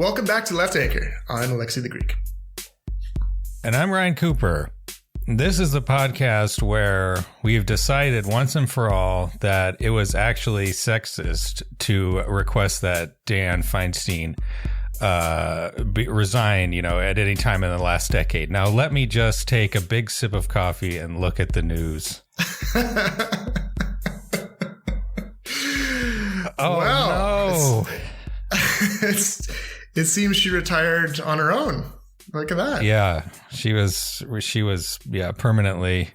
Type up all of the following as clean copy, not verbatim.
Welcome back to Left Anchor. I'm Alexei the Greek. And I'm Ryan Cooper. This is the podcast where we've decided once and for all that it was actually sexist to request that Dianne Feinstein resign, at any time in the last decade. Now, let me just take a big sip of coffee and look at the news. Oh, wow. No. It seems she retired on her own. Look at that. Yeah, she was permanently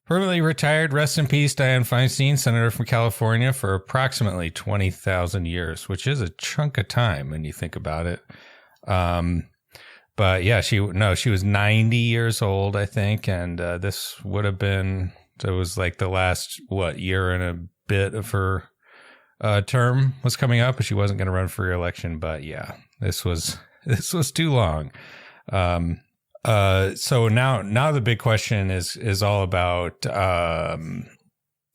retired. Rest in peace, Dianne Feinstein, senator from California for approximately 20,000 years, which is a chunk of time when you think about it. But yeah, she was 90 years old, I think, and this would have been, so it was like the last year and a bit of her term was coming up, but she wasn't going to run for re-election. But yeah, this was too long. So now the big question is all about,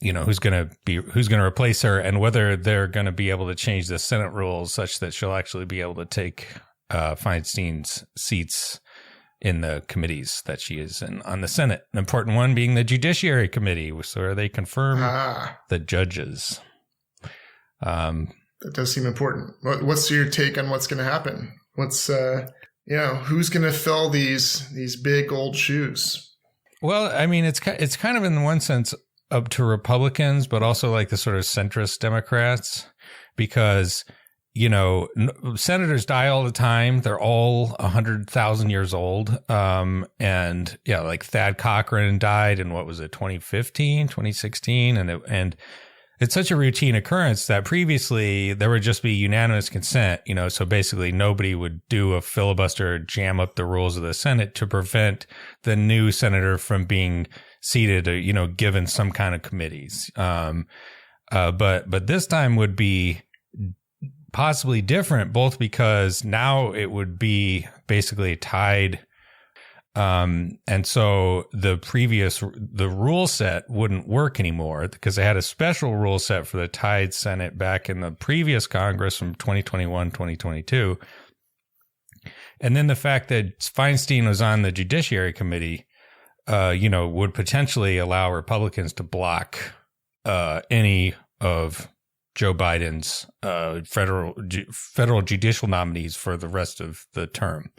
who's going to replace her and whether they're going to be able to change the Senate rules such that she'll actually be able to take Feinstein's seats in the committees that she is in on the Senate. An important one being the Judiciary Committee, where they confirm the judges. That does seem important. What's your take on what's going to happen? What's who's going to fill these big old shoes? Well, I mean, it's kind of in one sense up to Republicans, but also like the sort of centrist Democrats, because senators die all the time. They're all 100,000 years old. And yeah, like Thad Cochran died in 2015, 2016, and it's such a routine occurrence that previously there would just be unanimous consent, so basically nobody would do a filibuster or jam up the rules of the Senate to prevent the new senator from being seated, given some kind of committees. But this time would be possibly different, both because now it would be basically tied. And so the rule set wouldn't work anymore because they had a special rule set for the tied Senate back in the previous Congress from 2021, 2022. And then the fact that Feinstein was on the Judiciary Committee, would potentially allow Republicans to block, any of Joe Biden's, federal judicial nominees for the rest of the term.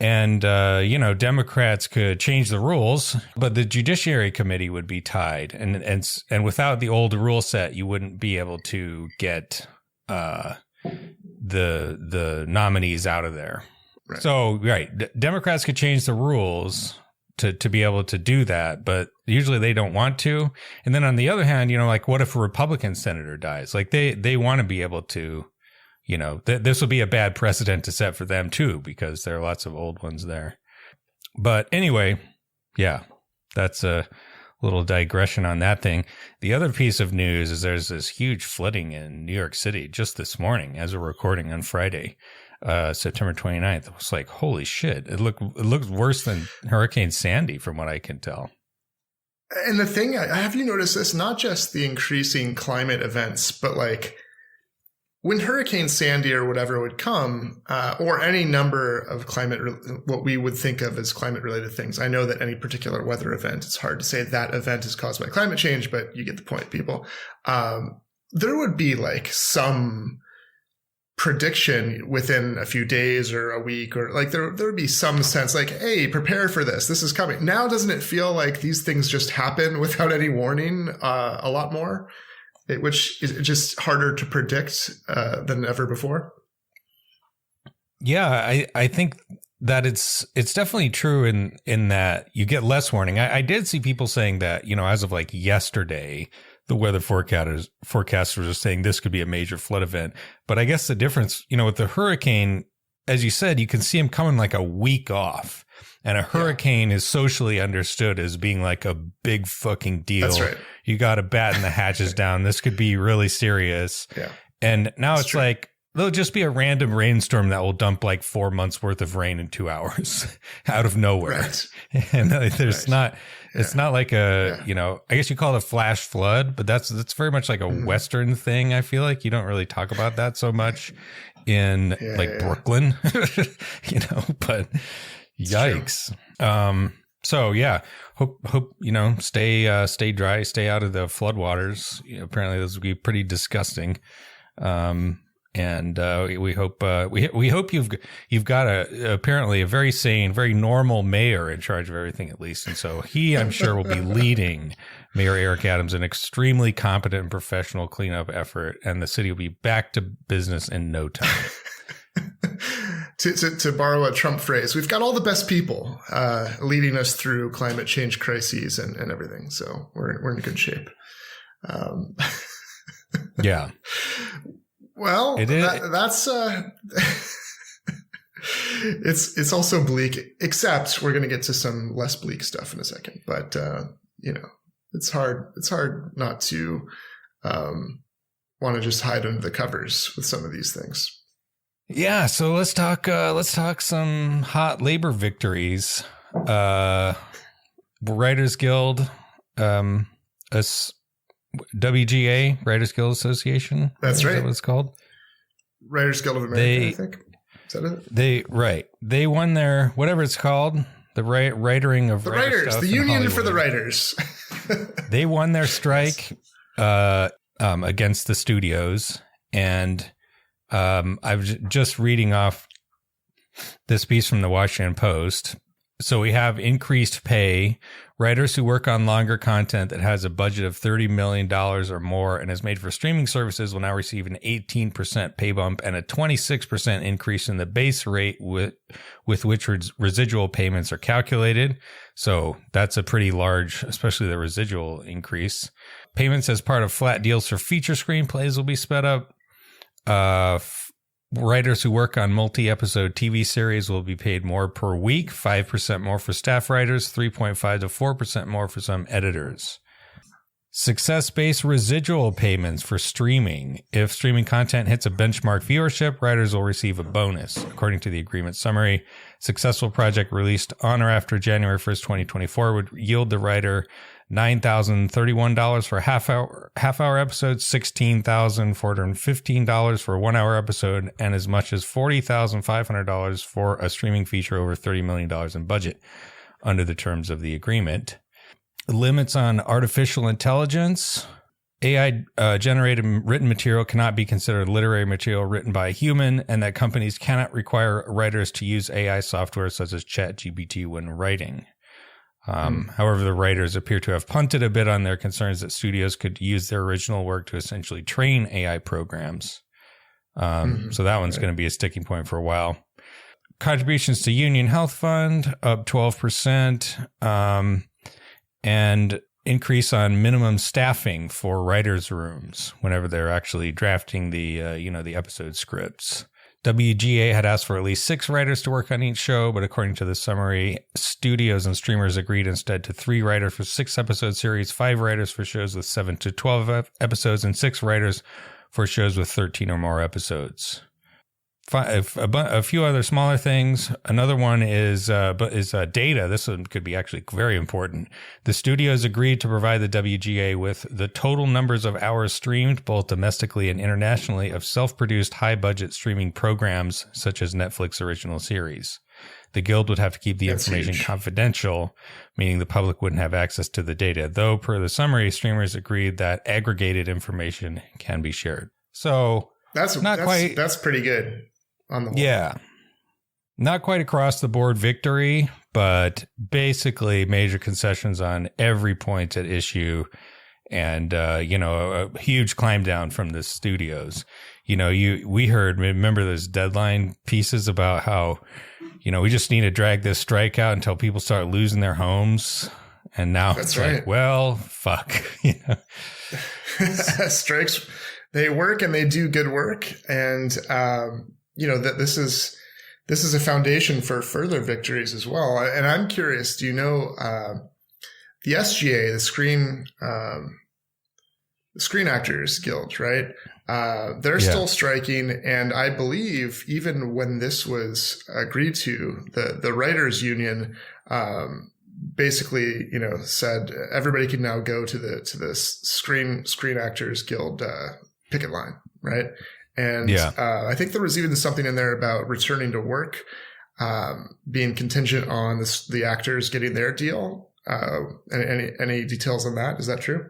And, Democrats could change the rules, but the Judiciary Committee would be tied. And without the old rule set, you wouldn't be able to get the nominees out of there. Right. So, Democrats could change the rules to be able to do that, but usually they don't want to. And then on the other hand, what if a Republican senator dies? Like they want to be able to, this will be a bad precedent to set for them too, because there are lots of old ones there. But anyway, yeah, that's a little digression on that thing. The other piece of news is there's this huge flooding in New York City just this morning as we're recording on Friday, September 29th. It was like, holy shit. It looks worse than Hurricane Sandy from what I can tell. And the thing, have you noticed this, not just the increasing climate events, but like, when Hurricane Sandy or whatever would come, or any number of what we would think of as climate-related things. I know that any particular weather event, it's hard to say that event is caused by climate change, but you get the point, people. There would be like some prediction within a few days or a week, or like there would be some sense like, hey, prepare for this. This is coming. Now, doesn't it feel like these things just happen without any warning a lot more? Which is just harder to predict than ever before. Yeah, I think that it's definitely true in that you get less warning. I did see people saying that, as of like yesterday, the weather forecasters are saying this could be a major flood event. But I guess the difference, with the hurricane, as you said, you can see them coming like a week off. And a hurricane is socially understood as being like a big fucking deal. That's right. You got to batten the hatches down. This could be really serious. Yeah. And now it's like, there'll just be a random rainstorm that will dump like 4 months worth of rain in 2 hours out of nowhere. Right. And there's not, it's not like a, Yeah. I guess you call it a flash flood, but that's very much like a Western thing. I feel like you don't really talk about that so much in Brooklyn, but yikes. So yeah, hope, stay dry, stay out of the floodwaters. Apparently those would be pretty disgusting. And we hope you've got apparently a very sane, very normal mayor in charge of everything, at least. And so he, I'm sure, will be leading Mayor Eric Adams, an extremely competent and professional cleanup effort, and the city will be back to business in no time. To borrow a Trump phrase, we've got all the best people leading us through climate change crises and everything. So we're in good shape. Yeah. Well, that's it's also bleak, except we're going to get to some less bleak stuff in a second. But it's hard not to want to just hide under the covers with some of these things. Yeah, so let's talk some hot labor victories. Writers Guild, WGA, Writers Guild Association. That's right. Is that what it's called? Writers Guild of America, I think. Is that it? They won their, whatever it's called, the writering of the writers, the union Hollywood. for the writers. They won their strike against the studios, and I was just reading off this piece from the Washington Post. So we have increased pay. Writers who work on longer content that has a budget of $30 million or more and is made for streaming services will now receive an 18% pay bump and a 26% increase in the base rate with which residual payments are calculated. So that's a pretty large, especially the residual increase. Payments as part of flat deals for feature screenplays will be sped up. Writers who work on multi-episode TV series will be paid more per week, 5% more for staff writers, 3.5 to 4% more for some editors. Success-based residual payments for streaming. If streaming content hits a benchmark viewership, writers will receive a bonus. According to the agreement summary, successful project released on or after January 1st, 2024 would yield the writer $9,031 for half hour episodes, $16,415 for a 1 hour episode, and as much as $40,500 for a streaming feature over $30 million in budget under the terms of the agreement. Limits on artificial intelligence. AI generated written material cannot be considered literary material written by a human, and that companies cannot require writers to use AI software such as ChatGPT when writing. However, the writers appear to have punted a bit on their concerns that studios could use their original work to essentially train AI programs. So that one's going to be a sticking point for a while. Contributions to Union Health Fund up 12%, and increase on minimum staffing for writers' rooms whenever they're actually drafting the episode scripts. WGA had asked for at least 6 writers to work on each show, but according to the summary, studios and streamers agreed instead to 3 writers for 6-episode series, 5 writers for shows with 7 to 12 episodes, and 6 writers for shows with 13 or more episodes. A few other smaller things. Another one is data. This one could be actually very important. The studios agreed to provide the WGA with the total numbers of hours streamed, both domestically and internationally, of self-produced high-budget streaming programs such as Netflix original series. The Guild would have to keep the information confidential, meaning the public wouldn't have access to the data, though per the summary, streamers agreed that aggregated information can be shared. So that's pretty good. On the whole. Yeah. Not quite across the board victory, but basically major concessions on every point at issue, and a huge climb down from the studios. We heard, remember those Deadline pieces about how, we just need to drag this strike out until people start losing their homes. And now that's it's right. like, well, fuck. Strikes, they work and they do good work. And, that this is a foundation for further victories as well. And I'm curious, do you know the SGA, the Screen Actors Guild, right? They're still striking. And I believe even when this was agreed to, the writers union, basically, said everybody can now go to the Screen Actors Guild, picket line. Right. And, I think there was even something in there about returning to work, being contingent on the actors getting their deal. Any details on that? Is that true?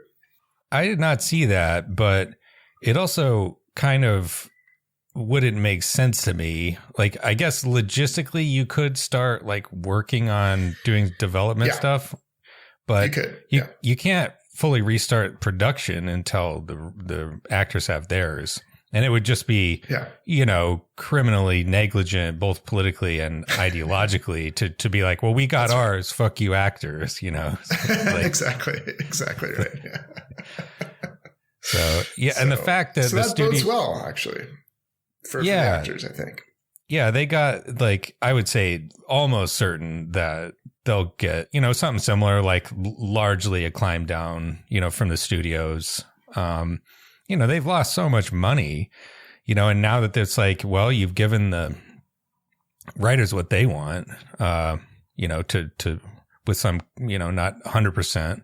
I did not see that, but it also kind of wouldn't make sense to me. Like, I guess logistically you could start like working on doing development stuff, but you can't fully restart production until the actors have theirs. And it would just be, criminally negligent, both politically and ideologically, to be like, well, we got ours, fuck you actors, Like, exactly right. Yeah. So, and the fact that that bodes well, actually, for the actors, I think. Yeah, they got, like, I would say almost certain that they'll get, something similar, like largely a climb down, from the studios. They've lost so much money, and now that it's like, well, you've given the writers what they want, to with some, not 100%,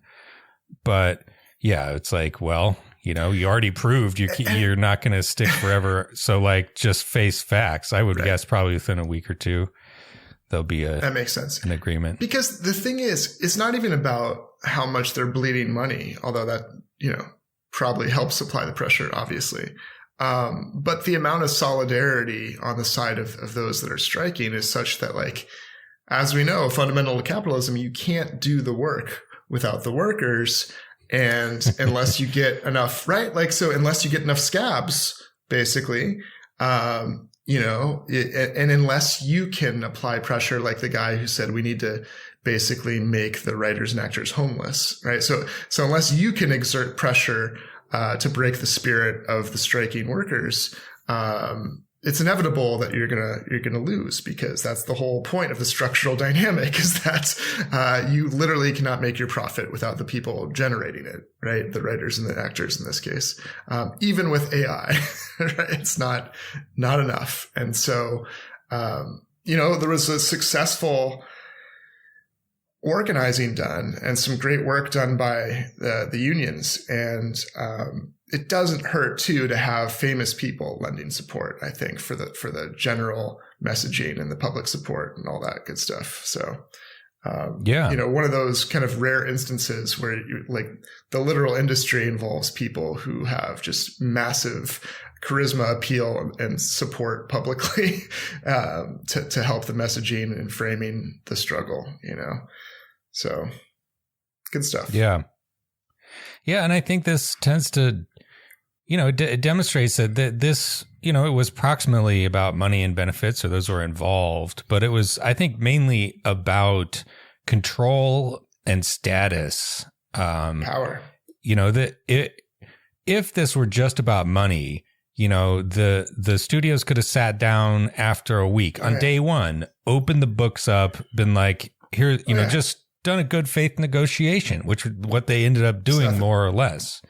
but it's like, well, you already proved you're not going to stick forever. So like, just face facts. I would guess probably within a week or two, there'll be that makes sense, an agreement. Because the thing is, it's not even about how much they're bleeding money, although that, probably helps supply the pressure, obviously. But the amount of solidarity on the side of those that are striking is such that, like, as we know, fundamental to capitalism, you can't do the work without the workers. And unless you get enough, right? Like, so unless you get enough scabs, basically, and unless you can apply pressure, like the guy who said we need to basically make the writers and actors homeless, right? So unless you can exert pressure to break the spirit of the striking workers, it's inevitable that you're gonna lose, because that's the whole point of the structural dynamic, is that you literally cannot make your profit without the people generating it, right? The writers and the actors in this case, even with AI, right? It's not enough. And so, there was a successful organizing done and some great work done by the unions. And it doesn't hurt too to have famous people lending support, I think, for the general messaging and the public support and all that good stuff. So, one of those kind of rare instances where the literal industry involves people who have just massive charisma, appeal, and support publicly to help the messaging and framing the struggle, So good stuff. Yeah. Yeah. And I think this tends to, it demonstrates that this, it was approximately about money and benefits, or those were involved, but it was, I think, mainly about control and status. Power. If this were just about money, the studios could have sat down after a week on day one, opened the books up, been like, here, just done a good faith negotiation, which what they ended up doing more or less.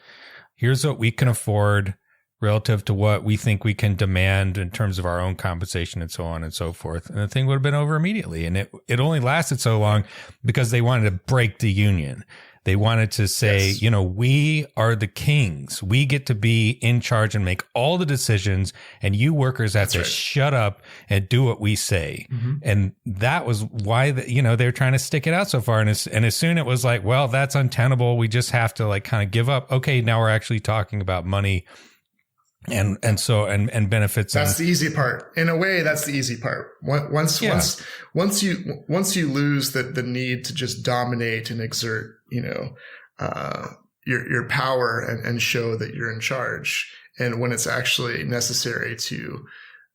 Here's what we can afford relative to what we think we can demand in terms of our own compensation and so on and so forth. And the thing would have been over immediately. And it only lasted so long because they wanted to break the union. They wanted to say, we are the kings. We get to be in charge and make all the decisions, and you workers have to shut up and do what we say. Mm-hmm. And that was why, they're trying to stick it out so far. And as soon it was like, well, that's untenable. We just have to kind of give up. Okay, now we're actually talking about money and benefits. That's the easy part. In a way, that's the easy part. Once you lose the need to just dominate and exert, your power and show that you're in charge, and when it's actually necessary to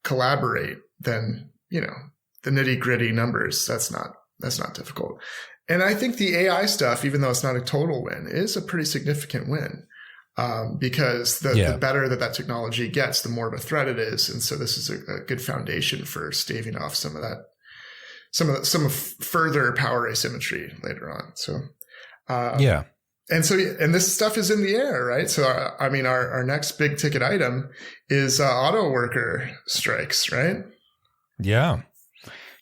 collaborate, then the nitty gritty numbers, that's not difficult. And I think the AI stuff, even though it's not a total win, is a pretty significant win. Because the better that technology gets, the more of a threat it is. And so this is a good foundation for staving off some of further power asymmetry later on. So, and this stuff is in the air, right? So, our next big ticket item is auto worker strikes, right? Yeah.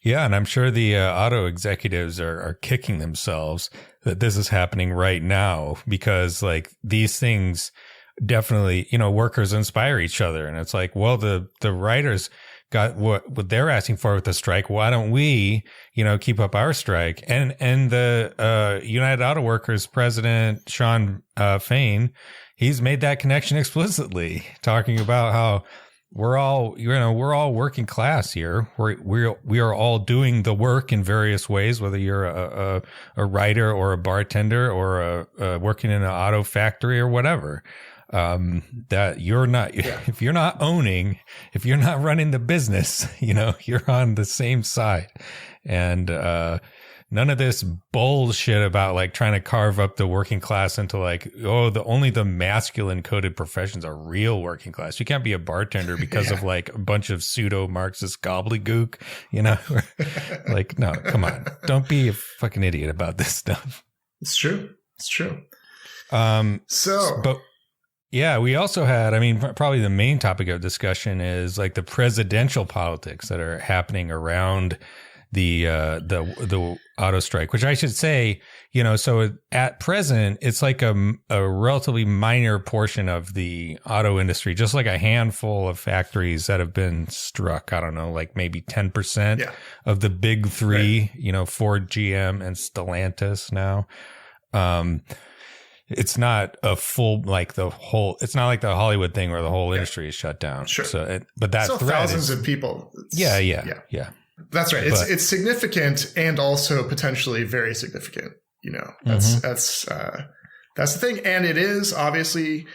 Yeah. And I'm sure the auto executives are kicking themselves that this is happening right now, because like these things definitely, workers inspire each other. And it's like, well, the writers got what they're asking for with the strike. Why don't we, keep up our strike? And the United Auto Workers president, Sean Fain, he's made that connection explicitly, talking about how we're all working class here. We are all doing the work in various ways, whether you're a writer or a bartender or working in an auto factory or whatever. That you're not, if you're not running the business, you're on the same side. And, none of this bullshit about like trying to carve up the working class into like, only the masculine coded professions are real working class. You can't be a bartender because of like a bunch of pseudo Marxist gobbledygook, like, no, come on. Don't be a fucking idiot about this stuff. It's true. Yeah, we also had, probably the main topic of discussion is like the presidential politics that are happening around the auto strike, which I should say, so at present, it's like a relatively minor portion of the auto industry, just like a handful of factories that have been struck. I don't know, like maybe 10% of the big three, right. Ford, GM, and Stellantis now. It's not a full, it's not like the Hollywood thing where the whole industry is shut down. Sure. So, but that still thousands of people. Yeah. That's right. It's significant and also potentially very significant. That's the thing. And it is obviously,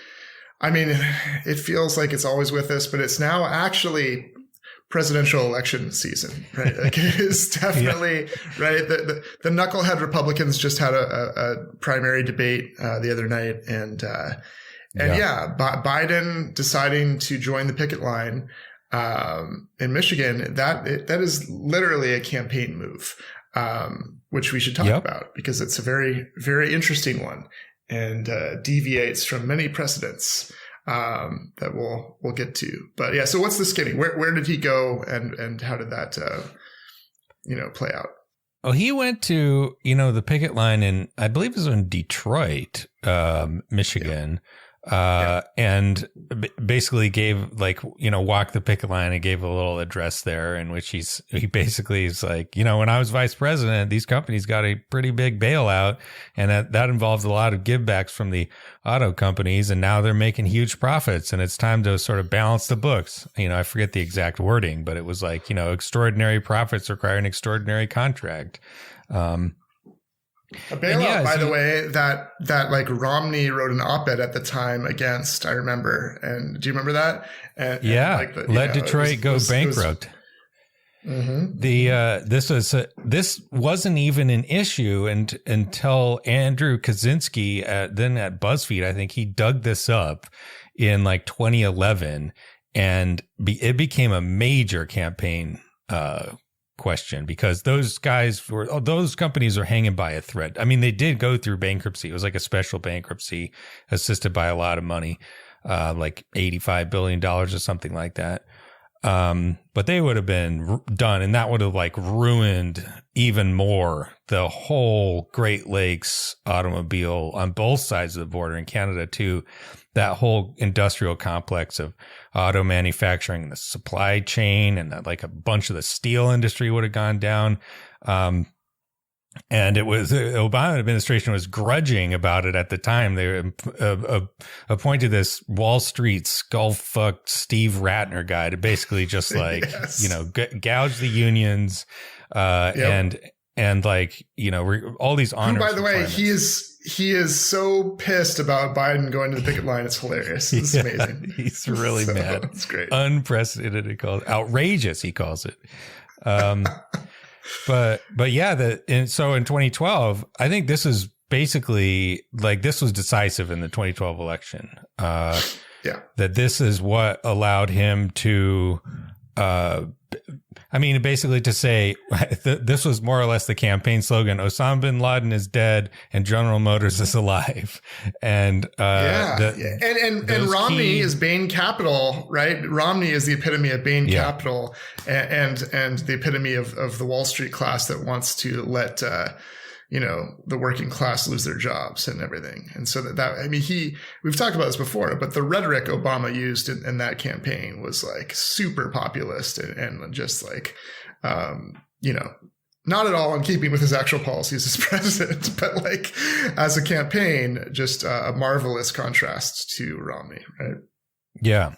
it feels like it's always with us, but it's now actually presidential election season, right? Like it is definitely right. The knucklehead Republicans just had a primary debate the other night, and Biden deciding to join the picket line in Michigan, that is literally a campaign move, which we should talk about because it's a very, very interesting one and deviates from many precedents that we'll get to. But yeah, so what's the skinny? Where did he go and how did that play out? Oh, he went to, the picket line in, I believe it was in Detroit, Michigan. And basically gave walked the picket line and gave a little address there in which he basically is like, when I was vice president, these companies got a pretty big bailout, and that involves a lot of givebacks from the auto companies. And now they're making huge profits, and it's time to sort of balance the books. I forget the exact wording, but it was like, extraordinary profits require an extraordinary contract. A bailout, by the way, that like Romney wrote an op-ed at the time against, I remember. And do you remember that? Let Detroit go bankrupt. This wasn't even an issue until Andrew Kaczynski then at BuzzFeed, I think he dug this up in like 2011, and it became a major campaign question because those companies are hanging by a thread. They did go through bankruptcy. It was like a special bankruptcy assisted by a lot of money, like $85 billion or something like that. But they would have been done, and that would have like ruined even more the whole Great Lakes automobile on both sides of the border in Canada too. That whole industrial complex of auto manufacturing, the supply chain, and like a bunch of the steel industry would have gone down. And it was the Obama administration was grudging about it at the time. They appointed this Wall Street skull-fucked Steve Ratner guy to basically just like, gouge the unions, and like, all these honors. By the way, he is so pissed about Biden going to the picket line. It's hilarious. It's amazing. He's really mad. It's great. Unprecedented. Outrageous. He calls it. But yeah, so in 2012, I think this is basically like this was decisive in the 2012 election. That this is what allowed him to I mean, basically to say this was more or less the campaign slogan: Osama bin Laden is dead and General Motors is alive. And and Romney is Bain Capital, right? Romney is the epitome of Bain Capital, and the epitome of the Wall Street class that wants to let the working class lose their jobs and everything. And so we've talked about this before, but the rhetoric Obama used in that campaign was like super populist and just like, not at all in keeping with his actual policies as president, but like as a campaign, just a marvelous contrast to Romney, right? Yeah.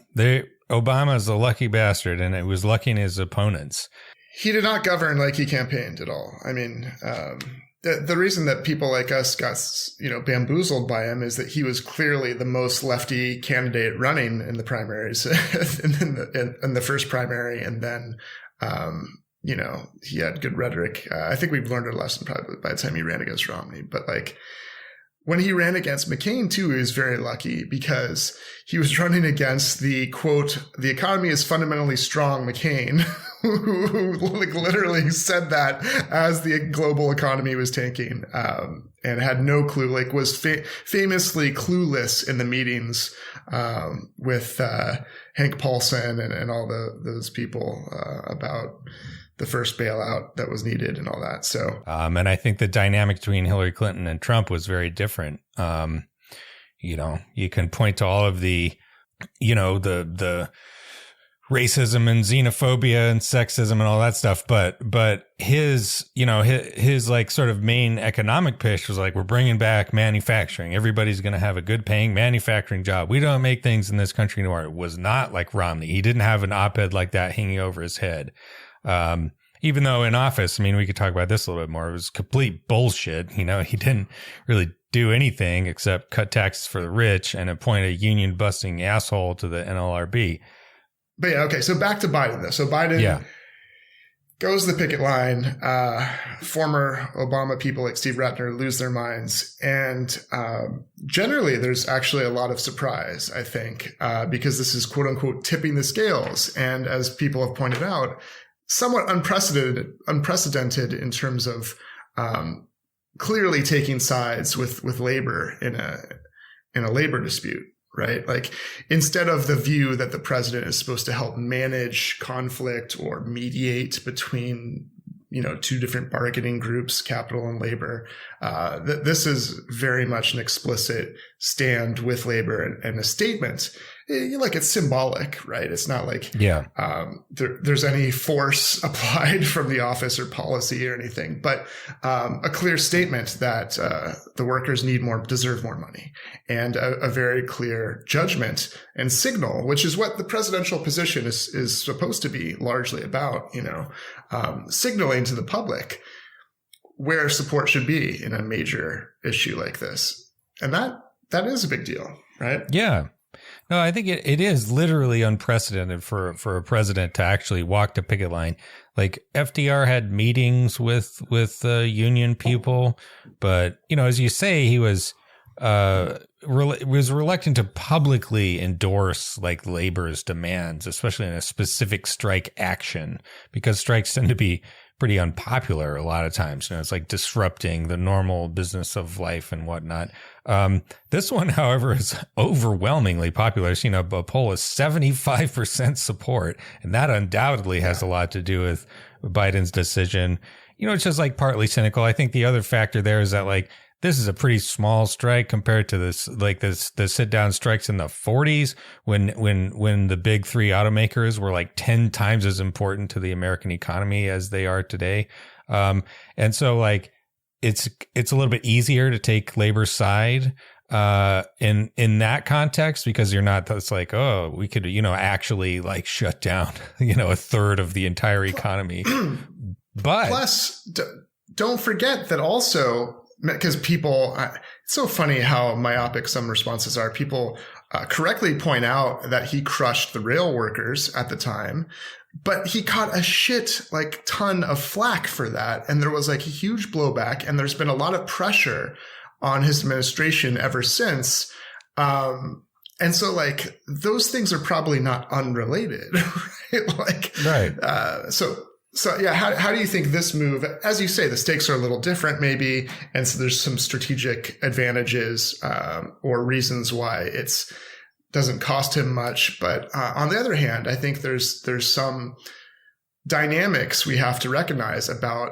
Obama's a lucky bastard, and it was lucky in his opponents. He did not govern like he campaigned at all. I mean, the reason that people like us got, bamboozled by him is that he was clearly the most lefty candidate running in the primaries in the first primary. And then, he had good rhetoric. I think we've learned a lesson probably by the time he ran against Romney. But like when he ran against McCain too, he was very lucky because he was running against the quote, "the economy is fundamentally strong" McCain, who like literally said that as the global economy was tanking, and had no clue, like was famously clueless in the meetings with Hank Paulson and all those people about the first bailout that was needed and all that. So, and I think the dynamic between Hillary Clinton and Trump was very different. You can point to all of the racism and xenophobia and sexism and all that stuff. But his like sort of main economic pitch was like, we're bringing back manufacturing. Everybody's going to have a good paying manufacturing job. We don't make things in this country anymore. It was not like Romney. He didn't have an op-ed like that hanging over his head. Even though in office, I mean, we could talk about this a little bit more. It was complete bullshit. He didn't really do anything except cut taxes for the rich and appoint a union busting asshole to the NLRB. But yeah, okay. So back to Biden though. So Biden goes the picket line. Former Obama people like Steve Ratner lose their minds. And generally there's actually a lot of surprise, I think, because this is quote unquote tipping the scales. And as people have pointed out, somewhat unprecedented in terms of clearly taking sides with labor in a labor dispute, right? Like instead of the view that the president is supposed to help manage conflict or mediate between two different bargaining groups, capital and labor, this is very much an explicit stand with labor and a statement. Like it's symbolic, right? It's not like there's any force applied from the office or policy or anything, but a clear statement that the workers deserve more money, and a very clear judgment and signal, which is what the presidential position is supposed to be largely about, signaling to the public where support should be in a major issue like this. And that is a big deal, right? Yeah. No, I think it is literally unprecedented for a president to actually walk the picket line. Like FDR had meetings with union people, but as you say, he was reluctant to publicly endorse like labor's demands, especially in a specific strike action, because strikes tend to be pretty unpopular a lot of times. It's like disrupting the normal business of life and whatnot. This one, however, is overwhelmingly popular. A poll is 75% support, and that undoubtedly has a lot to do with Biden's decision. It's just like partly cynical. I think the other factor there is that like this is a pretty small strike compared to the sit down strikes in the 40s when the big three automakers were like 10 times as important to the American economy as they are today. And so like it's a little bit easier to take labor's side in that context, because you're not, it's like, oh, we could, actually like shut down, a third of the entire economy. But plus don't forget that also, because people, it's so funny how myopic some responses are. People correctly point out that he crushed the rail workers at the time, but he caught a ton of flack for that. And there was like a huge blowback, and there's been a lot of pressure on his administration ever since. And so like those things are probably not unrelated, right? Right. So So yeah, how do you think this move, as you say, the stakes are a little different maybe, and so there's some strategic advantages or reasons why it's doesn't cost him much. But on the other hand, I think there's some dynamics we have to recognize about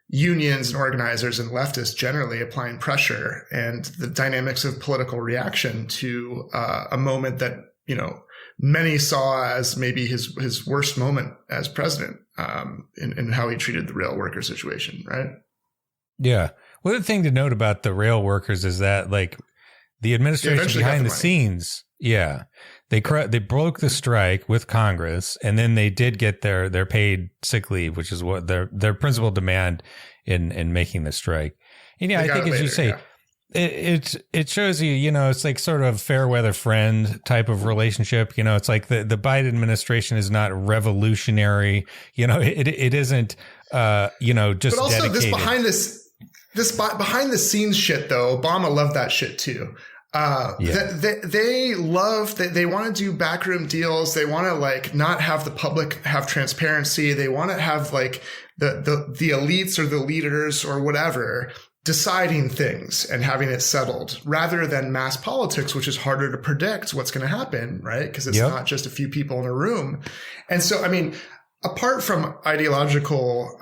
unions and organizers and leftists generally applying pressure, and the dynamics of political reaction to a moment that many saw as maybe his worst moment as president, in how he treated the rail worker situation, right? Yeah. Well, the thing to note about the rail workers is that, like, the administration behind the scenes, they broke the strike with Congress, and then they did get their paid sick leave, which is what their principal demand in making the strike. And I think, as you say, it shows you, it's like sort of fair weather friend type of relationship. It's like the Biden administration is not revolutionary. It isn't, just but also dedicated. This behind the scenes shit, though, Obama loved that shit too. They want to do backroom deals. They want to, like, not have the public have transparency. They want to have, like, the elites or the leaders or whatever deciding things and having it settled, rather than mass politics, which is harder to predict what's going to happen, right? Because it's not just a few people in a room. And so, I mean, apart from ideological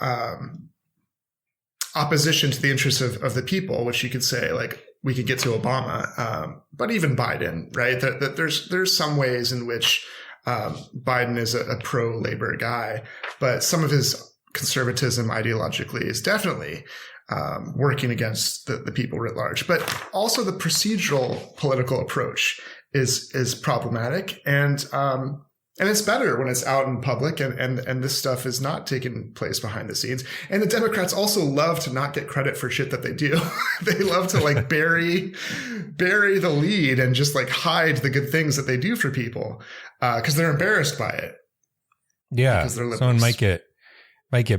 opposition to the interests of the people, which you could say, like, we could get to Obama, but even Biden, right? That there's some ways in which Biden is a pro-labor guy, but some of his conservatism ideologically is definitely working against the people writ large. But also the procedural political approach is problematic, and it's better when it's out in public, and this stuff is not taking place behind the scenes. And the Democrats also love to not get credit for shit that they do. They love to, like, bury the lead and just, like, hide the good things that they do for people, because they're embarrassed by it. Yeah, someone might get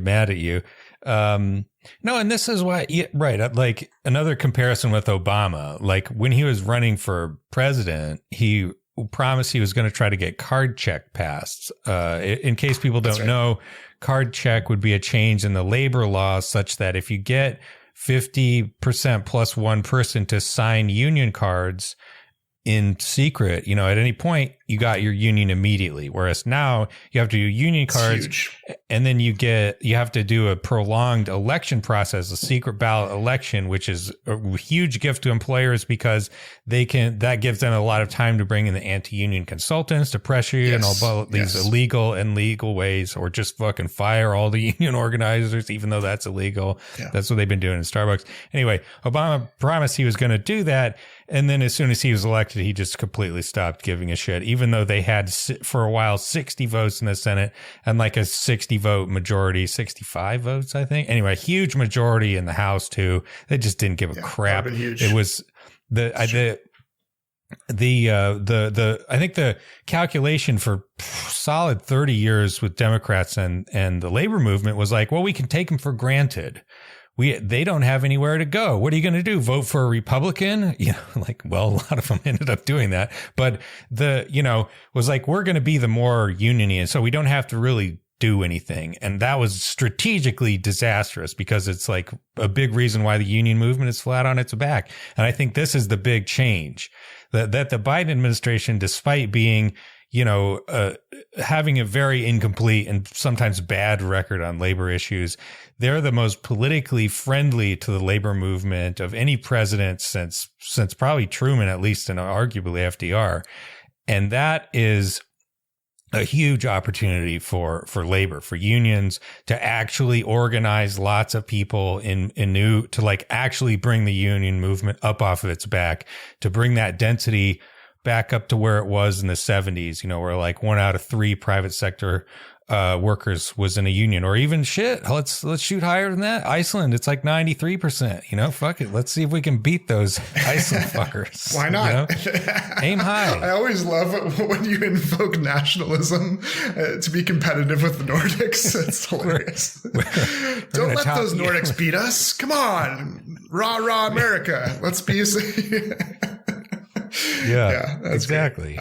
mad at you. No, and this is why, right? Like, another comparison with Obama, like, when he was running for president, he promised he was going to try to get card check passed. In case people don't know, card check would be a change in the labor laws such that if you get 50% plus one person to sign union cards in secret, at any point you got your union immediately. Whereas now you have to do union cards, and then you have to do a prolonged election process, a secret ballot election, which is a huge gift to employers because that gives them a lot of time to bring in the anti-union consultants to pressure you and all these illegal and legal ways, or just fucking fire all the union organizers, even though that's illegal. Yeah. That's what they've been doing in Starbucks. Anyway, Obama promised he was going to do that. And then as soon as he was elected, he just completely stopped giving a shit, even though they had for a while 60 votes in the Senate and like a 60 vote majority, 65 votes, I think. Anyway, huge majority in the House too. They just didn't give a crap. It was I think the calculation for solid 30 years with Democrats and the labor movement was like, well, we can take them for granted. They don't have anywhere to go. What are you going to do? Vote for a Republican? Well, a lot of them ended up doing that. But was like, we're going to be the more union-y, and so we don't have to really do anything. And that was strategically disastrous because it's like a big reason why the union movement is flat on its back. And I think this is the big change that the Biden administration, despite being having a very incomplete and sometimes bad record on labor issues, they're the most politically friendly to the labor movement of any president since probably Truman, at least, and arguably FDR. And that is a huge opportunity for labor, for unions to actually organize lots of people to like actually bring the union movement up off of its back, to bring that density back up to where it was in the 70s, where like 1 out of 3 private sector workers was in a union, or even let's shoot higher than that. Iceland, it's like 93%, fuck it. Let's see if we can beat those Iceland fuckers. Why not? Aim high. I always love when you invoke nationalism to be competitive with the Nordics. It's hilarious. Don't let those Nordics beat us. Come on. Rah, rah, America. Let's be Yeah, exactly.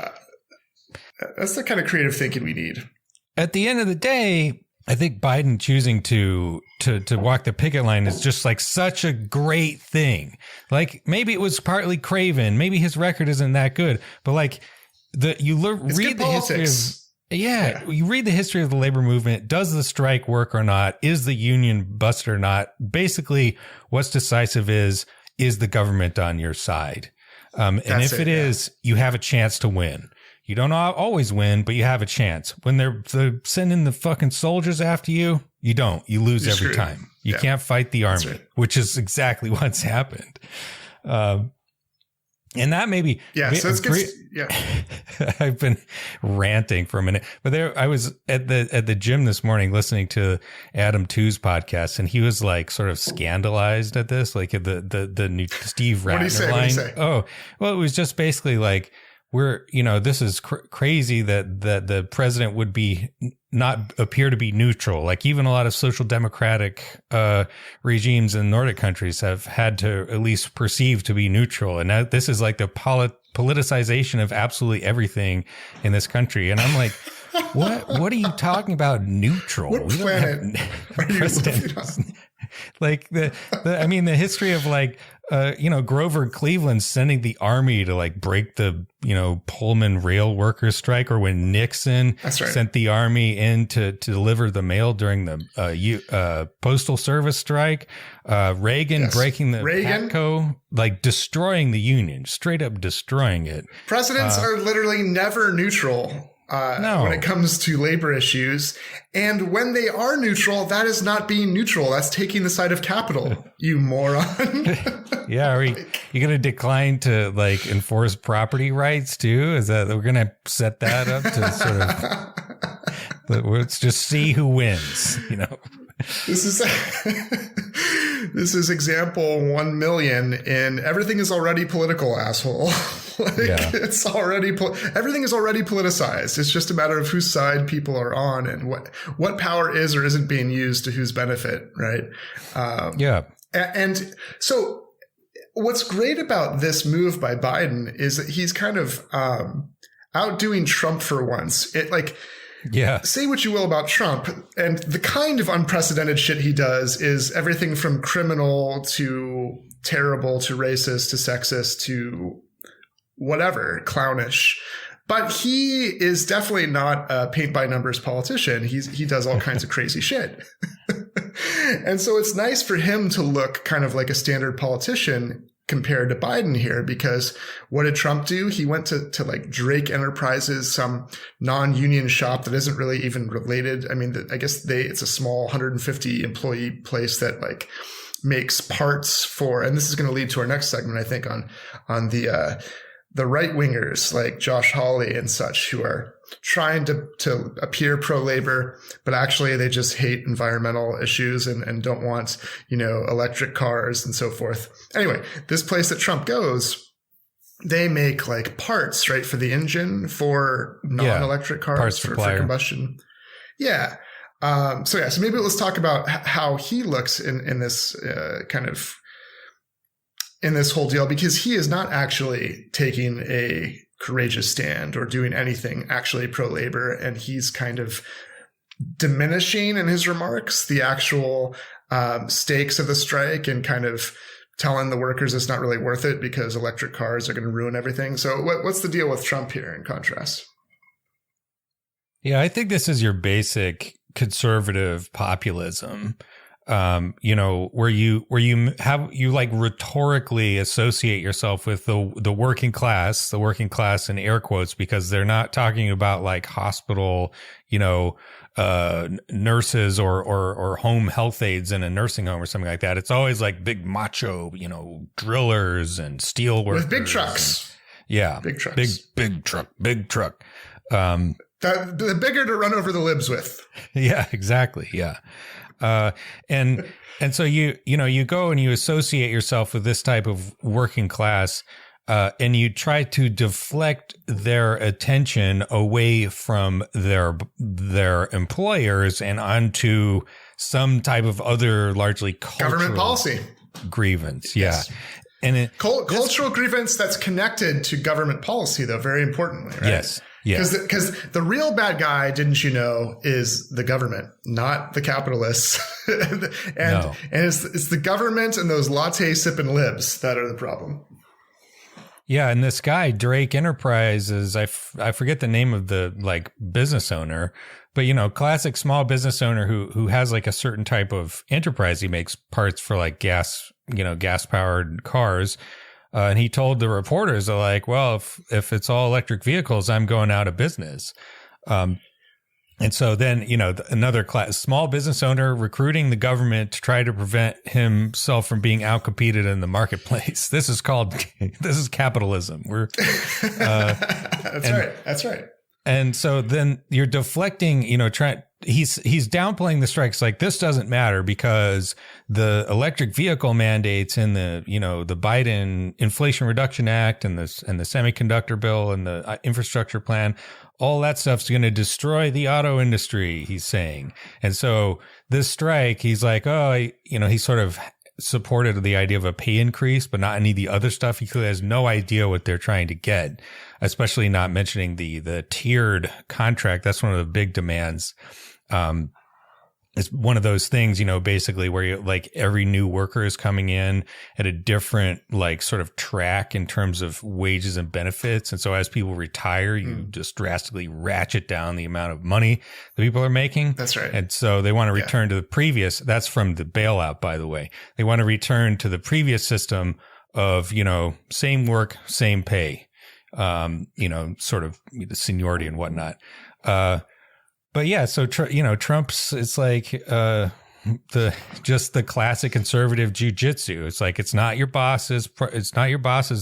That's the kind of creative thinking we need. at the end of the day, I think Biden choosing to walk the picket line is just like such a great thing. Like maybe it was partly craven, maybe his record isn't that good, but like you read the history of you read the history of the labor movement. Does the strike work or not? Is the union busted or not? Basically, what's decisive is the government on your side? And if it is, you have a chance to win. You don't always win, but you have a chance. When they're sending the fucking soldiers after you, you don't. You lose every time. You can't fight the army, which is exactly what's happened. And that maybe so it's good. I've been ranting for a minute, but I was at the gym this morning listening to Adam Two's podcast, and he was like sort of scandalized at this, like the new Steve Ratner line. What did he say? Oh, well, it was just basically like, this is crazy that the president would not appear to be neutral. Like even a lot of social democratic regimes in Nordic countries have had to at least perceive to be neutral. And now this is like the politicization of absolutely everything in this country. And I'm like, what are you talking about neutral? What planet are you living on? Like the history of like, Grover Cleveland sending the army to like break the, Pullman rail workers strike, or when Nixon sent the army in to deliver the mail during the Postal Service strike, Reagan breaking the PATCO, like destroying the union, straight up destroying it. Presidents are literally never neutral. When it comes to labor issues. And when they are neutral, that is not being neutral. That's taking the side of capital, you moron. Yeah. Are you going to decline to like enforce property rights too? Is that we're going to set that up to sort of, let's just see who wins, This is example 1 million in everything is already political, asshole. It's already everything is already politicized. It's just a matter of whose side people are on and what power is or isn't being used to whose benefit, right? And so what's great about this move by Biden is that he's kind of outdoing Trump for once. Say what you will about Trump, and the kind of unprecedented shit he does is everything from criminal to terrible to racist to sexist to whatever, clownish. But he is definitely not a paint by numbers politician. He does all kinds of crazy shit. And so it's nice for him to look kind of like a standard politician compared to Biden here, because what did Trump do? He went to like Drake Enterprises, some non-union shop that isn't really even related. I mean, I guess it's a small 150 employee place that like makes parts for, and this is going to lead to our next segment, I think, on the right wingers like Josh Hawley and such, who are trying to appear pro-labor, but actually they just hate environmental issues and don't want, electric cars and so forth. Anyway, this place that Trump goes, they make like parts, right, for the engine for non-electric cars for combustion. Yeah. So maybe let's talk about how he looks in this in this whole deal, because he is not actually taking a courageous stand or doing anything actually pro-labor. And he's kind of diminishing in his remarks the actual stakes of the strike and kind of telling the workers it's not really worth it because electric cars are going to ruin everything. So what's the deal with Trump here in contrast? Yeah, I think this is your basic conservative populism. Where you like rhetorically associate yourself with the working class in air quotes, because they're not talking about like hospital, nurses or home health aides in a nursing home or something like that. It's always like big macho, drillers and steel workers with big trucks. Big trucks, big truck. The bigger to run over the libs with. Yeah, exactly. Yeah. And so you go and you associate yourself with this type of working class, and you try to deflect their attention away from their employers and onto some type of other largely cultural government policy grievance. Yes. And cultural grievance that's connected to government policy, though, very importantly, right? Yes. Yeah. Because the real bad guy, didn't you know, is the government, not the capitalists. and it's the government and those latte sipping libs that are the problem. Yeah, and this guy Drake Enterprises, I forget the name of the like business owner, but classic small business owner who has like a certain type of enterprise. He makes parts for like gas powered cars. And he told the reporters, they're like, well, if it's all electric vehicles, I'm going out of business. And so then, another small business owner recruiting the government to try to prevent himself from being outcompeted in the marketplace. This is capitalism. That's right. And so then you're deflecting, he's downplaying the strikes. Like, this doesn't matter because the electric vehicle mandates in the Biden Inflation Reduction Act and the semiconductor bill and the infrastructure plan, all that stuff's going to destroy the auto industry, he's saying. And so this strike, he's like, he sort of supported the idea of a pay increase, but not any of the other stuff. He clearly has no idea what they're trying to get, especially not mentioning the tiered contract. That's one of the big demands. It's one of those things, basically where every new worker is coming in at a different sort of track in terms of wages and benefits. And so as people retire, you just drastically ratchet down the amount of money that people are making. That's right. And so they want to return to the previous. That's from the bailout, by the way. They want to return to the previous system of, same work, same pay, sort of the seniority and whatnot. But yeah, so Trump's, it's like the classic conservative jujitsu. It's like, it's not your boss's.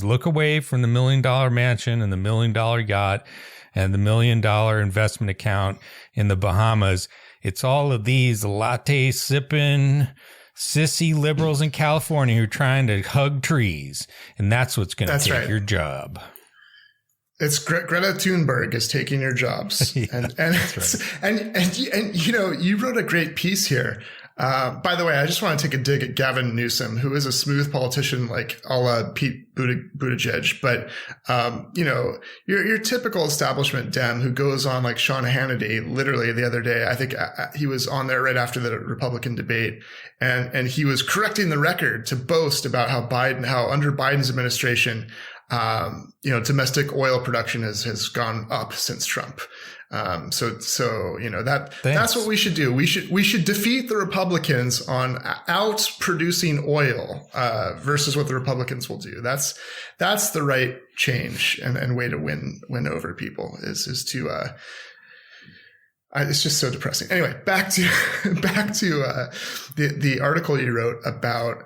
Look away from the $1 million mansion and the $1 million yacht and the $1 million investment account in the Bahamas. It's all of these latte sipping sissy liberals in California who are trying to hug trees, and that's what's going to take your job. It's Greta Thunberg is taking your jobs. Yeah, and you wrote a great piece here. By the way, I just want to take a dig at Gavin Newsom, who is a smooth politician like a la Pete Buttigieg. But, your typical establishment Dem who goes on like Sean Hannity, literally the other day, I think he was on there right after the Republican debate. And he was correcting the record to boast about how under Biden's administration, domestic oil production has gone up since Trump. That's what we should do. We should defeat the Republicans on out producing oil, versus what the Republicans will do. That's the right change and way to win over people is to, it's just so depressing. Anyway, back to the article you wrote about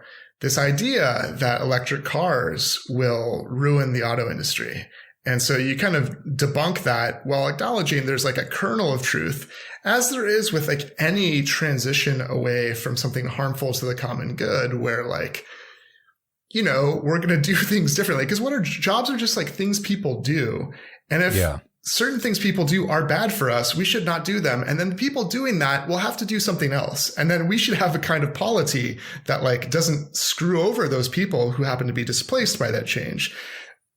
this idea that electric cars will ruin the auto industry. And so you kind of debunk that while acknowledging there's like a kernel of truth, as there is with like any transition away from something harmful to the common good, where we're going to do things differently. Because jobs are just like things people do. And if certain things people do are bad for us, we should not do them. And then the people doing that will have to do something else. And then we should have a kind of polity that doesn't screw over those people who happen to be displaced by that change,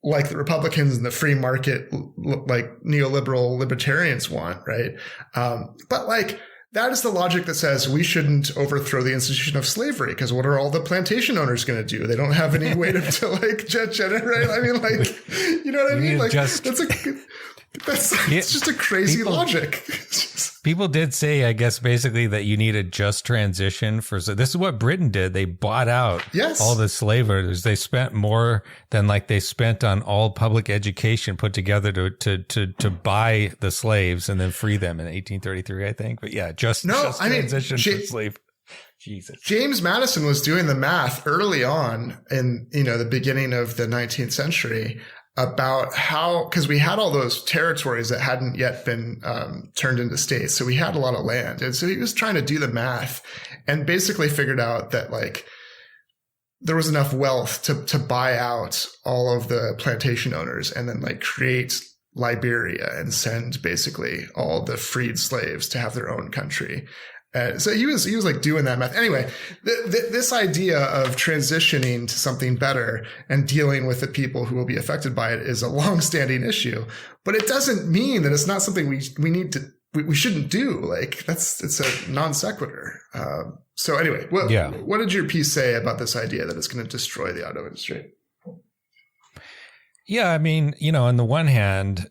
like the Republicans and the free market, like neoliberal libertarians want, right? But that is the logic that says we shouldn't overthrow the institution of slavery, because what are all the plantation owners going to do? They don't have any way to generate. I mean, you know what I mean? It's just a crazy logic. People did say, I guess, basically that you need a just transition so this is what Britain did. They bought out all the slave owners. They spent more than they spent on all public education put together to buy the slaves and then free them in 1833, I think. But yeah, just transition to slave. Jesus. James Madison was doing the math early on in, the beginning of the 19th century about how, because we had all those territories that hadn't yet been turned into states. So we had a lot of land. And so he was trying to do the math and basically figured out that there was enough wealth to buy out all of the plantation owners and then create Liberia and send basically all the freed slaves to have their own country. So he was like doing that math. Anyway, this idea of transitioning to something better and dealing with the people who will be affected by it is a longstanding issue, but it doesn't mean that it's not something we shouldn't do. Like it's a non sequitur. So anyway, what did your piece say about this idea that it's going to destroy the auto industry? Yeah, I mean, on the one hand,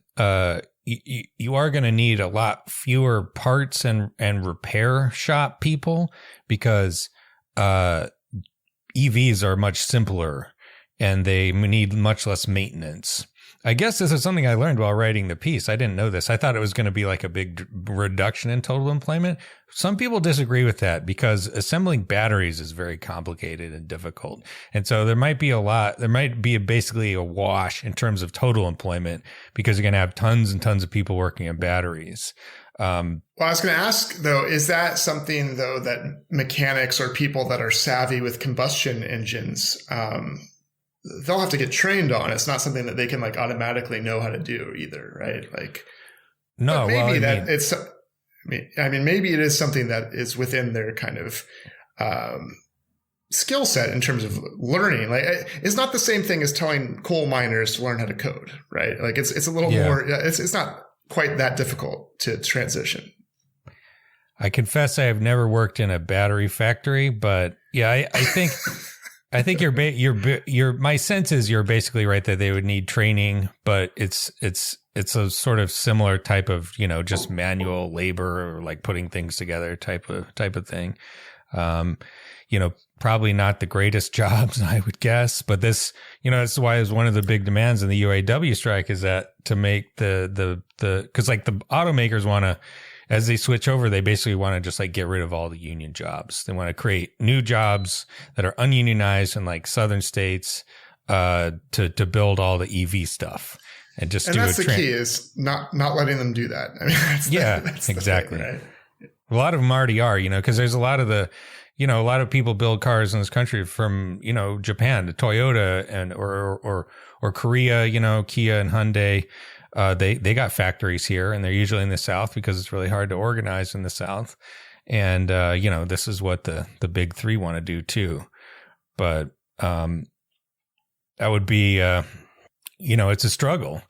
you are going to need a lot fewer parts and repair shop people because EVs are much simpler and they need much less maintenance. I guess this is something I learned while writing the piece. I didn't know this. I thought it was going to be like a big reduction in total employment. Some people disagree with that because assembling batteries is very complicated and difficult. And so there might be basically a wash in terms of total employment because you're going to have tons and tons of people working on batteries. Well, I was going to ask, though, is that something, though, that mechanics or people that are savvy with combustion engines, they'll have to get trained on? It's not something that they can like automatically know how to do either, right? Like, no, maybe maybe it is something that is within their kind of skill set in terms of learning. Like, it's not the same thing as telling coal miners to learn how to code, right? Like, it's a little more. It's not quite that difficult to transition. I confess I have never worked in a battery factory, but yeah, I think. I think my sense is you're basically right that they would need training, but it's a sort of similar type of, just manual labor or like putting things together type of thing. Probably not the greatest jobs, I would guess, but this, that's why it's one of the big demands in the UAW strike is that to make cause like the automakers want to, as they switch over, they basically want to just like get rid of all the union jobs. They want to create new jobs that are ununionized in like southern states to build all the EV stuff and just do that's the key is not letting them do that. I mean, that's exactly. The thing, right? A lot of them already are, because there's a lot of a lot of people build cars in this country from Japan to Toyota and or Korea, Kia and Hyundai. They got factories here and they're usually in the South because it's really hard to organize in the South. And, this is what the big three want to do too. But, that would be, it's a struggle.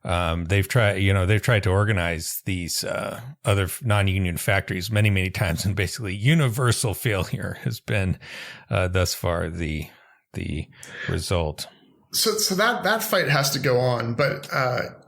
They've tried to organize these, other non-union factories many, many times, and basically universal failure has been, thus far the result. So that fight has to go on, but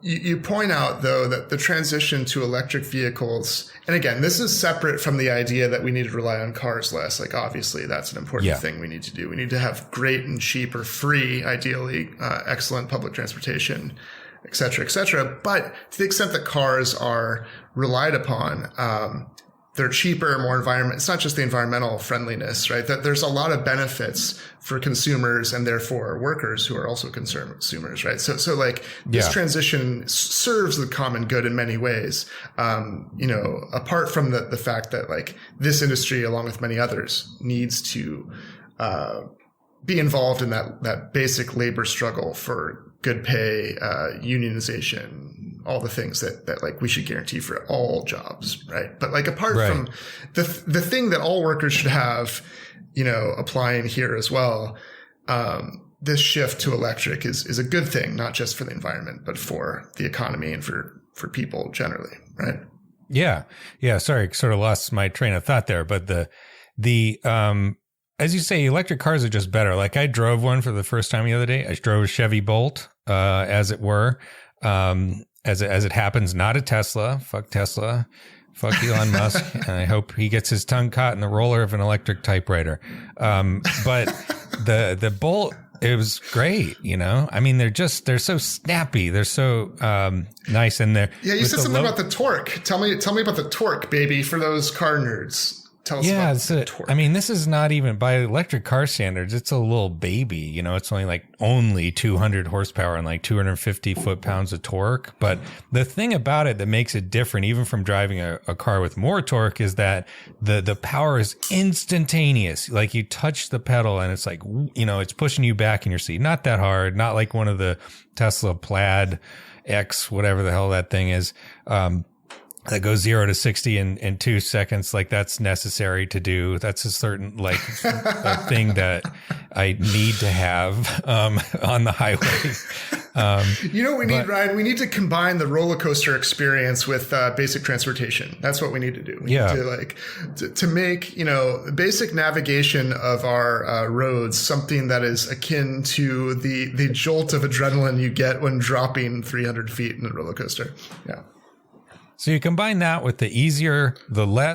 you point out, though, that the transition to electric vehicles, and again, this is separate from the idea that we need to rely on cars less. Like, obviously, that's an important thing we need to do. We need to have great and cheap or free, ideally, excellent public transportation, et cetera, et cetera. But to the extent that cars are relied upon, they're cheaper, more environment. It's not just the environmental friendliness, right? That there's a lot of benefits for consumers and therefore workers who are also consumers, right? So like this transition serves the common good in many ways. Apart from the fact that like this industry, along with many others, needs to be involved in that basic labor struggle for good pay, unionization, all the things that like we should guarantee for all jobs, right? But like apart from the thing that all workers should have, applying here as well, this shift to electric is a good thing, not just for the environment, but for the economy and for people generally, right? Yeah. Sorry, sort of lost my train of thought there, but the as you say, electric cars are just better. Like I drove one for the first time the other day. I drove a Chevy Bolt, as it were. As it happens, not a Tesla. Fuck Tesla. Fuck Elon Musk. And I hope he gets his tongue caught in the roller of an electric typewriter. But the Bolt, it was great. I mean, they're so snappy. They're so, nice in there. Yeah. You said something about the torque. Tell me about the torque, baby, for those car nerds. Tell us about the torque. I mean, this is not even by electric car standards. It's a little baby, it's only 200 horsepower and like 250 foot-pounds of torque. But the thing about it that makes it different, even from driving a car with more torque, is that the power is instantaneous. Like you touch the pedal and it's like, it's pushing you back in your seat. Not that hard. Not like one of the Tesla Plaid X, whatever the hell that thing is. that goes 0 to 60 in 2 seconds. Like that's necessary to do. That's a certain like a thing that I need to have on the highway. You know what we need, Ryan? We need to combine the roller coaster experience with basic transportation. That's what we need to do. We need to make, basic navigation of our roads something that is akin to the jolt of adrenaline you get when dropping 300 feet in a roller coaster. Yeah. So you combine that with the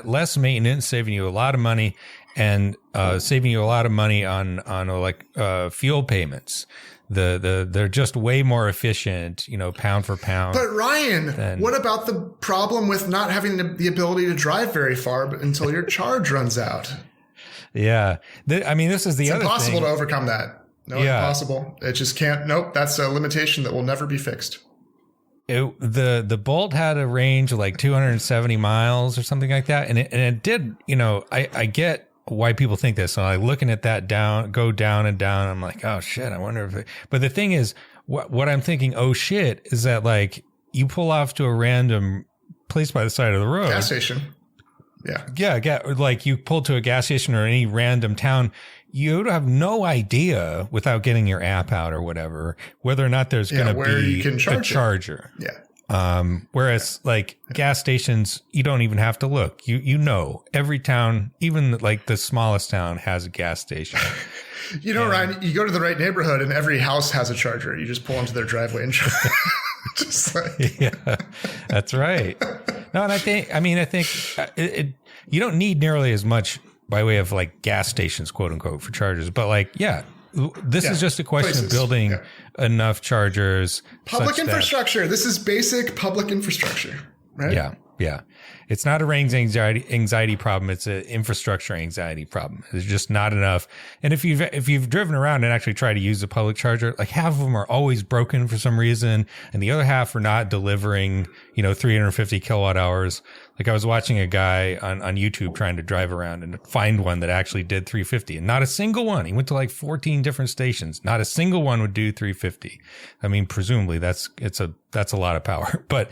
less maintenance, saving you a lot of money, and saving you a lot of money on fuel payments. They're just way more efficient, pound for pound. But Ryan, what about the problem with not having the ability to drive very far until your charge runs out? Yeah. This is the other thing. It's impossible to overcome that. No, impossible. It just can't. Nope. That's a limitation that will never be fixed. The Bolt had a range of like 270 miles or something like that. And it did, I get why people think this. So I'm looking at that go down and down. I'm like, oh shit, I wonder but the thing is, what I'm thinking, oh shit, is that like you pull off to a random place by the side of the road. Gas station. Yeah. Yeah. Like you pull to a gas station or any random town. You have no idea without getting your app out or whatever, whether or not there's going to be a charger. Yeah. Whereas like gas stations, you don't even have to look. Every town, even like the smallest town, has a gas station. Ryan, you go to the right neighborhood and every house has a charger. You just pull into their driveway and charge. Just like. Yeah, that's right. No, and I think you don't need nearly as much by way of like gas stations, quote unquote, for chargers. But like, this is just a question of building enough chargers. Public infrastructure. This is basic public infrastructure, right? Yeah. Yeah. It's not a range anxiety problem. It's an infrastructure anxiety problem. There's just not enough. And if you've driven around and actually tried to use a public charger, like half of them are always broken for some reason. And the other half are not delivering, 350 kilowatt hours. Like I was watching a guy on YouTube trying to drive around and find one that actually did 350 and not a single one. He went to like 14 different stations. Not a single one would do 350. I mean, presumably that's a lot of power, but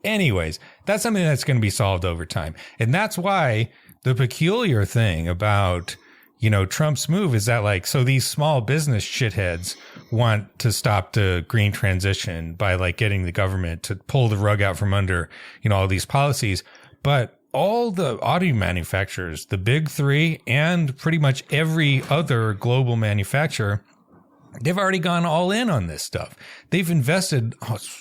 anyways, that's something that's going to be solved over time. And that's why the peculiar thing about, Trump's move is that like, so these small business shitheads want to stop the green transition by like getting the government to pull the rug out from under, all these policies. But all the auto manufacturers, the big three and pretty much every other global manufacturer, they've already gone all in on this stuff. They've invested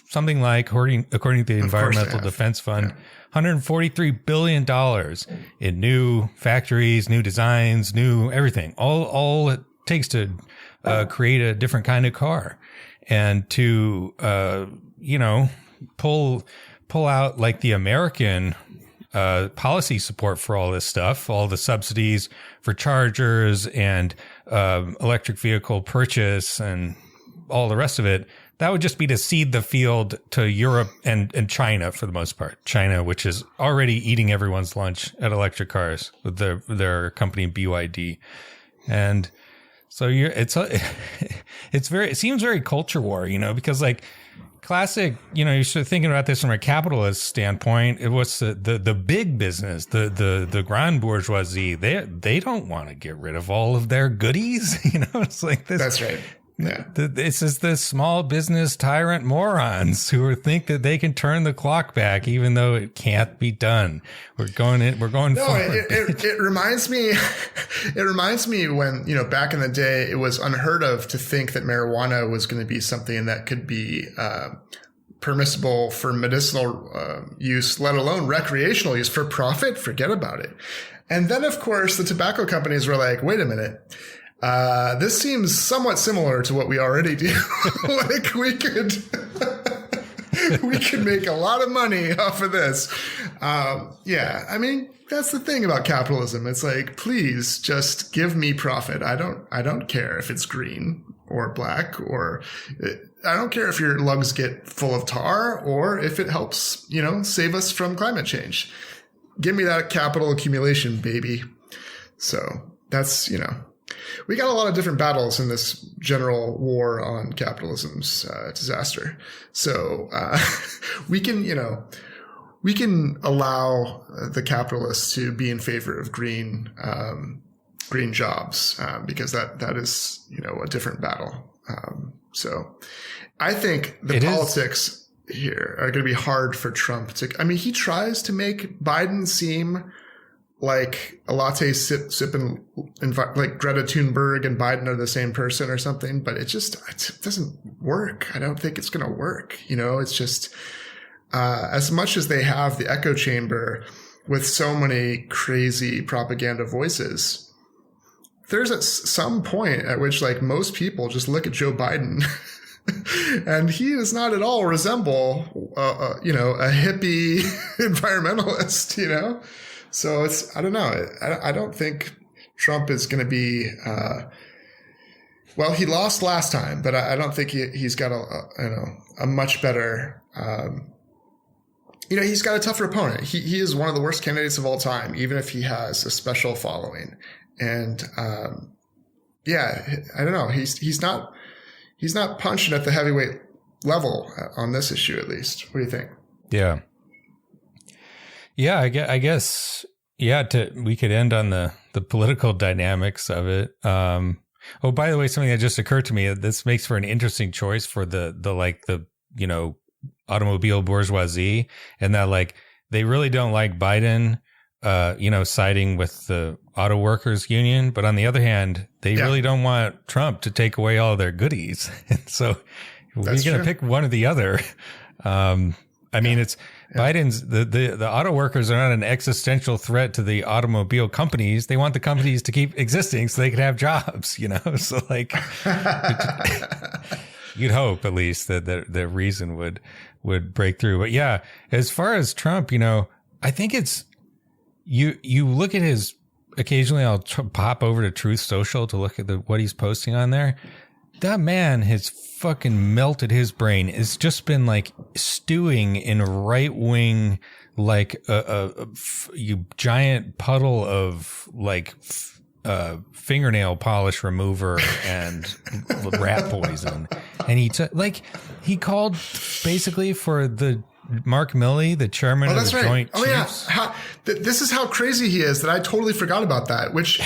something like, according to the Environmental Defense Fund, $143 billion in new factories, new designs, new everything. All it takes to create a different kind of car and to, pull out like the American policy support for all this stuff, all the subsidies for chargers and electric vehicle purchase and all the rest of it. That would just be to seed the field to Europe and China for the most part. China, which is already eating everyone's lunch at electric cars with their company BYD. And so it seems very culture war, because like classic, you're sort of thinking about this from a capitalist standpoint. It was the big business, the grand bourgeoisie. They don't want to get rid of all of their goodies. It's like this. That's right. Yeah. This is the small business tyrant morons who think that they can turn the clock back, even though it can't be done. We're going forward. It reminds me when, back in the day, it was unheard of to think that marijuana was going to be something that could be, permissible for medicinal use, let alone recreational use. For profit, forget about it. And then, of course, the tobacco companies were like, wait a minute. This seems somewhat similar to what we already do. Like we could make a lot of money off of this. I mean, that's the thing about capitalism. It's like, please just give me profit. I don't care if it's green or black, or I don't care if your lungs get full of tar or if it helps, save us from climate change. Give me that capital accumulation, baby. So that's, we got a lot of different battles in this general war on capitalism's disaster. So we can, we can allow the capitalists to be in favor of green jobs, because that is, a different battle. So I think the politics here are going to be hard for Trump to, he tries to make Biden seem like a latte sipping, like Greta Thunberg and Biden are the same person or something, but it doesn't work. I don't think it's going to work. It's just, as much as they have the echo chamber with so many crazy propaganda voices, there's some point at which like most people just look at Joe Biden and he does not at all resemble, a hippie environmentalist, So I don't know. I don't think Trump is going to be, he lost last time, but I don't think he's got a much better, he's got a tougher opponent. He is one of the worst candidates of all time, even if he has a special following. And, I don't know. He's not punching at the heavyweight level on this issue, at least. What do you think? Yeah. Yeah, I guess, we could end on the political dynamics of it. Oh, by the way, something that just occurred to me, this makes for an interesting choice for the automobile bourgeoisie, and that like they really don't like Biden, siding with the auto workers union, but on the other hand, they really don't want Trump to take away all of their goodies. And so we're going to pick one or the other. It's Biden's the auto workers are not an existential threat to the automobile companies. They want the companies to keep existing so they can have jobs, So like you'd hope at least that the reason would break through. But yeah, as far as Trump, I think it's you look at his, occasionally I'll pop over to Truth Social to look at what he's posting on there. That man has fucking melted his brain. It's just been like stewing in right wing, like a giant puddle of like fingernail polish remover and rat poison. And he called basically for the Mark Milley, the chairman of the Joint Chiefs. Yeah. This is how crazy he is that I totally forgot about that, which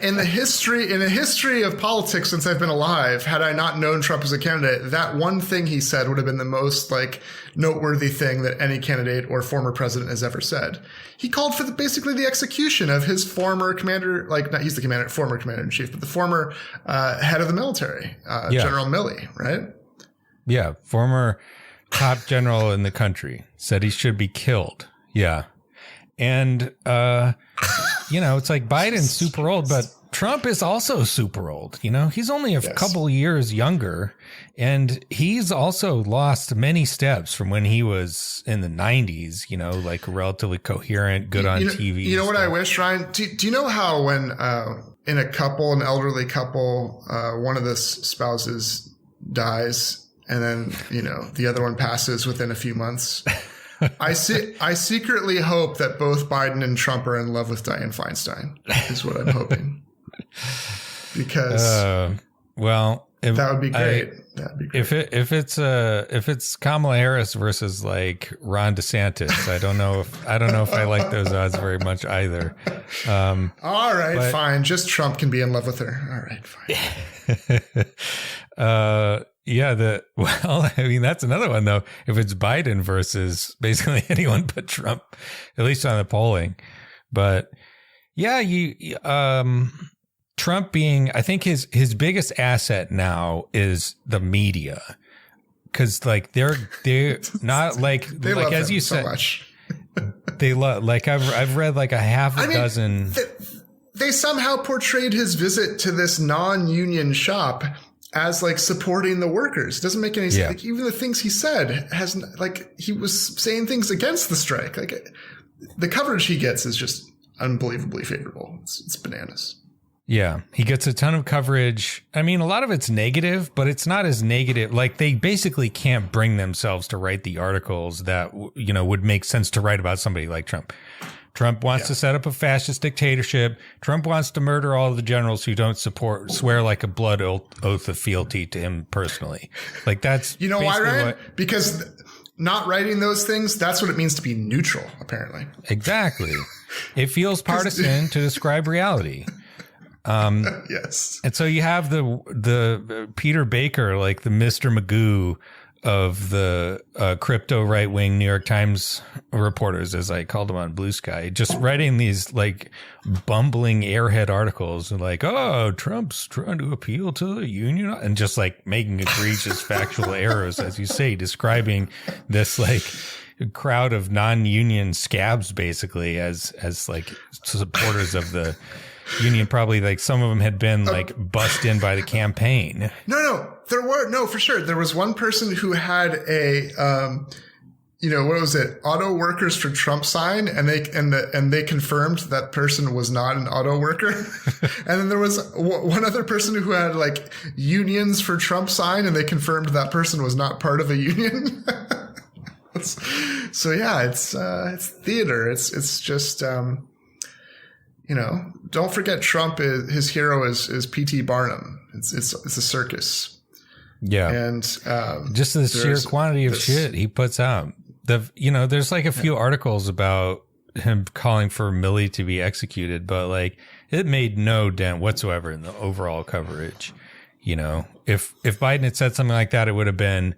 in the history of politics since I've been alive, had I not known Trump as a candidate, that one thing he said would have been the most like noteworthy thing that any candidate or former president has ever said. He called for basically the execution of his former commander, he's the former commander in chief, but the former head of the military, General Milley, right? Yeah, former top general in the country, said he should be killed. Yeah. And, it's like Biden's super old, but Trump is also super old. He's only a couple years younger, and he's also lost many steps from when he was in the 90s, like relatively coherent, good on TV. You know what I wish, Ryan? Do you know how when in an elderly couple, one of the spouses dies, and then, the other one passes within a few months? I secretly hope that both Biden and Trump are in love with Dianne Feinstein, is what I'm hoping. Because that would be great. That'd be great. If it's Kamala Harris versus like Ron DeSantis, I don't know if I like those odds very much either. All right, fine. Just Trump can be in love with her. All right, fine. That's another one though. If it's Biden versus basically anyone but Trump, at least on the polling. But yeah, Trump being, I think his biggest asset now is the media. Cause like they're not like, they like love as him you so said, much. They love, like I've read like a half a dozen. They somehow portrayed his visit to this non-union shop as like supporting the workers. It doesn't make any sense. Yeah. Like, even the things he said he was saying things against the strike. Like the coverage he gets is just unbelievably favorable. It's bananas. Yeah. He gets a ton of coverage. A lot of it's negative, but it's not as negative. Like they basically can't bring themselves to write the articles that, would make sense to write about somebody like Trump. Trump wants to set up a fascist dictatorship. Trump wants to murder all of the generals who don't swear like a blood oath of fealty to him personally. Like that's why, Ryan? Because not writing those things, that's what it means to be neutral, apparently. Exactly. It feels partisan to describe reality. Yes. And so you have the Peter Baker, like the Mr. Magoo of the crypto right-wing New York Times reporters, as I called them on Blue Sky, just writing these like bumbling airhead articles and like, oh, Trump's trying to appeal to the union, and just like making egregious factual errors, as you say, describing this like crowd of non-union scabs basically as like supporters of the union. Probably like some of them had been like bussed in by the campaign. No, for sure. There was one person who had a, what was it? Auto workers for Trump sign. And they confirmed that person was not an auto worker. And then there was one other person who had like unions for Trump sign, and they confirmed that person was not part of a union. So yeah, it's theater. It's just, don't forget Trump his hero is P.T. Barnum. It's a circus. Yeah. And just the sheer quantity of shit he puts out. There's like a few articles about him calling for Milley to be executed, but like it made no dent whatsoever in the overall coverage. If Biden had said something like that, it would have been,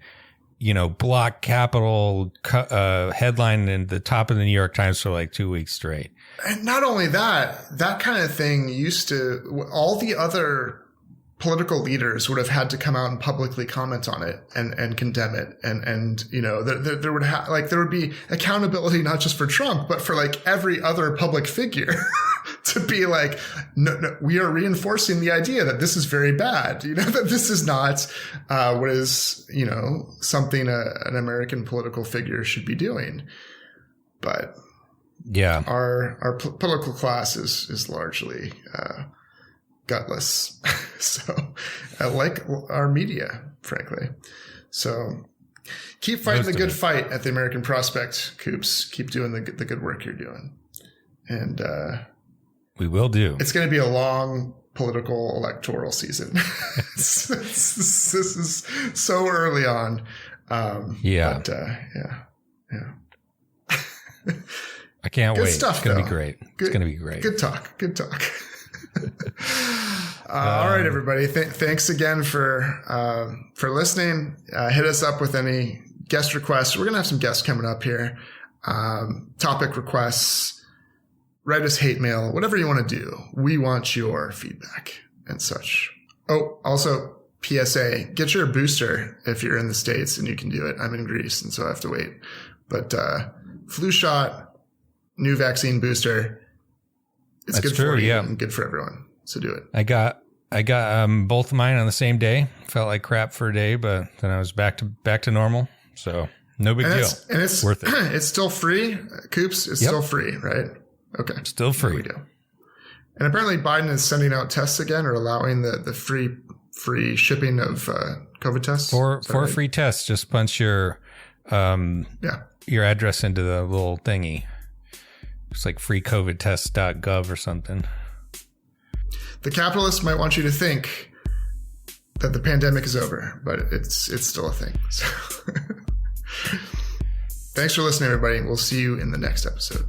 block capital headline in the top of the New York Times for like 2 weeks straight. And not only that kind of thing all the other political leaders would have had to come out and publicly comment on it and condemn it. And there would be accountability, not just for Trump, but for like every other public figure to be like, no, we are reinforcing the idea that this is very bad, that this is not what is, something an American political figure should be doing. But yeah, our political class is largely, gutless. So like our media, frankly. So keep fighting the good fight at the American Prospect, Coops. Keep doing the good work you're doing. And we will do. It's going to be a long political electoral season. This is so early on. Yeah. But, yeah. I can't wait. Stuff, it's going to be great. It's going to be great. Good talk. All right, everybody. Thanks again for listening. Hit us up with any guest requests. We're going to have some guests coming up here. Topic requests, write us hate mail, whatever you want to do. We want your feedback and such. Oh, also PSA, get your booster if you're in the States and you can do it. I'm in Greece, and so I have to wait. But flu shot, new vaccine booster. It's That's good true, for you yeah. and good for everyone. So do it. I got both of mine on the same day. Felt like crap for a day, but then I was back to normal. So no big deal. And it's worth it. It's still free. Coops, it's still free, right? Okay. Still free. There we go. And apparently Biden is sending out tests again, or allowing the free shipping of COVID tests. For free tests, just punch your address into the little thingy. It's like freecovidtest.gov or something. The capitalists might want you to think that the pandemic is over, but it's still a thing. So thanks for listening, everybody. We'll see you in the next episode.